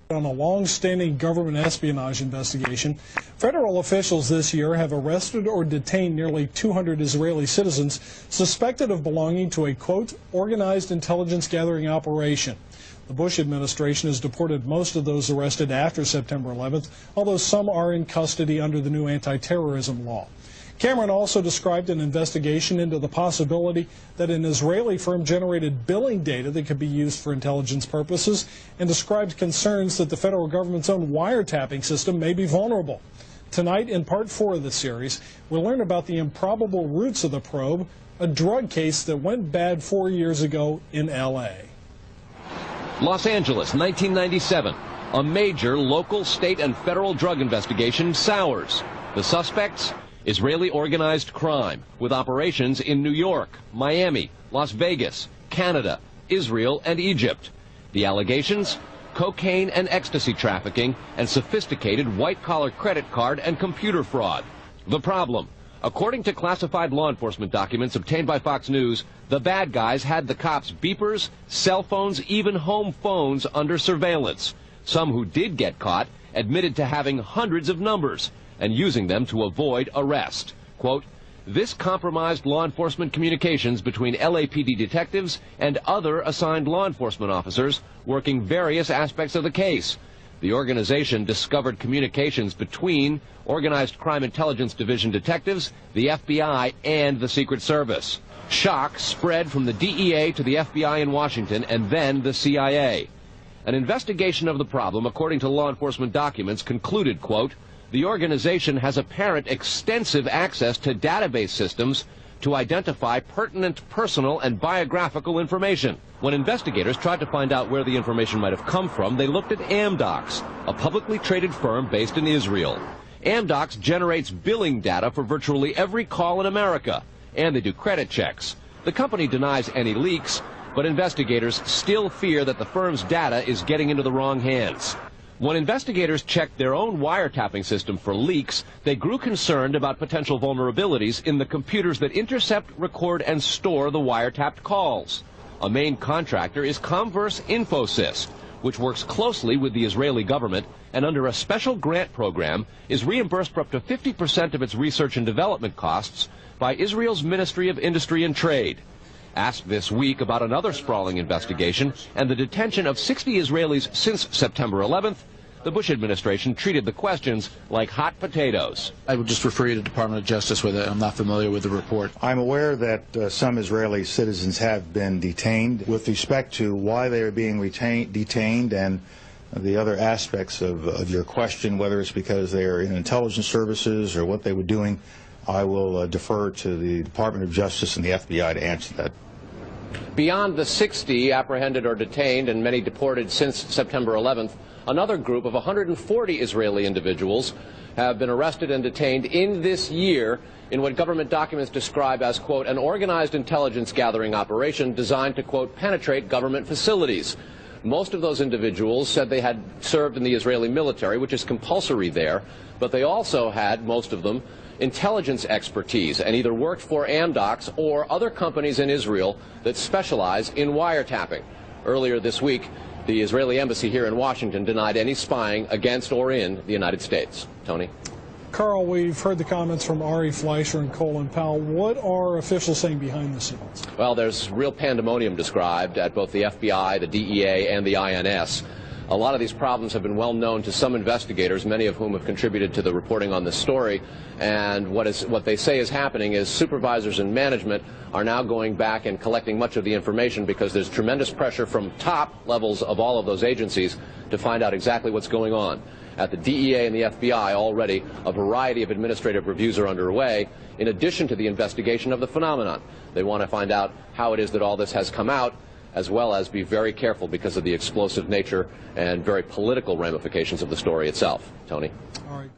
On a long-standing government espionage investigation, federal officials this year have arrested or detained nearly 200 Israeli citizens suspected of belonging to a, quote, organized intelligence gathering operation. The Bush administration has deported most of those arrested after September 11th, although some are in custody under the new anti-terrorism law. Cameron also described an investigation into the possibility that an Israeli firm generated billing data that could be used for intelligence purposes, and described concerns that the federal government's own wiretapping system may be vulnerable. Tonight, in part 4 of the series, we'll learn about the improbable roots of the probe, a drug case that went bad 4 years ago in L.A. Los Angeles, 1997. A major local, state, and federal drug investigation sours. The suspects? Israeli organized crime, with operations in New York, Miami, Las Vegas, Canada, Israel, and Egypt. The allegations? Cocaine and ecstasy trafficking and sophisticated white-collar credit card and computer fraud. The problem? According to classified law enforcement documents obtained by Fox News, the bad guys had the cops' beepers, cell phones, even home phones under surveillance. Some who did get caught admitted to having hundreds of numbers and using them to avoid arrest. Quote, this compromised law enforcement communications between LAPD detectives and other assigned law enforcement officers working various aspects of the case. The organization discovered communications between Organized Crime Intelligence Division detectives, the FBI, and the Secret Service. Shock spread from the DEA to the FBI in Washington and then the CIA. An investigation of the problem, according to law enforcement documents, concluded, quote, the organization has apparent extensive access to database systems to identify pertinent personal and biographical information. When investigators tried to find out where the information might have come from, they looked at Amdocs, a publicly traded firm based in Israel. Amdocs generates billing data for virtually every call in America, and they do credit checks. The company denies any leaks, but investigators still fear that the firm's data is getting into the wrong hands. When investigators checked their own wiretapping system for leaks, they grew concerned about potential vulnerabilities in the computers that intercept, record, and store the wiretapped calls. A main contractor is Comverse Infosys, which works closely with the Israeli government and under a special grant program is reimbursed for up to 50% of its research and development costs by Israel's Ministry of Industry and Trade. Asked this week about another sprawling investigation and the detention of 60 Israelis since September 11th, the Bush administration treated the questions like hot potatoes. I would just refer you to the Department of Justice with it. I'm not familiar with the report. I'm aware that some Israeli citizens have been detained. With respect to why they are being detained and the other aspects of your question, whether it's because they are in intelligence services or what they were doing, I will defer to the Department of Justice and the FBI to answer that. Beyond the 60 apprehended or detained and many deported since September 11th, another group of 140 Israeli individuals have been arrested and detained in this year in what government documents describe as, quote, an organized intelligence gathering operation designed to, quote, penetrate government facilities. Most of those individuals said they had served in the Israeli military, which is compulsory there, but they also had, most of them, intelligence expertise and either worked for Amdocs or other companies in Israel that specialize in wiretapping. Earlier this week, the Israeli embassy here in Washington denied any spying against or in the United States. Tony? Carl, we've heard the comments from Ari Fleischer and Colin Powell. What are officials saying behind the scenes? Well, there's real pandemonium described at both the FBI, the DEA, and the INS. A lot of these problems have been well known to some investigators, many of whom have contributed to the reporting on this story. And what they say is happening is supervisors and management are now going back and collecting much of the information because there's tremendous pressure from top levels of all of those agencies to find out exactly what's going on. At the DEA and the FBI already, a variety of administrative reviews are underway, in addition to the investigation of the phenomenon. They want to find out how it is that all this has come out, as well as be very careful because of the explosive nature and very political ramifications of the story itself. Tony? All right.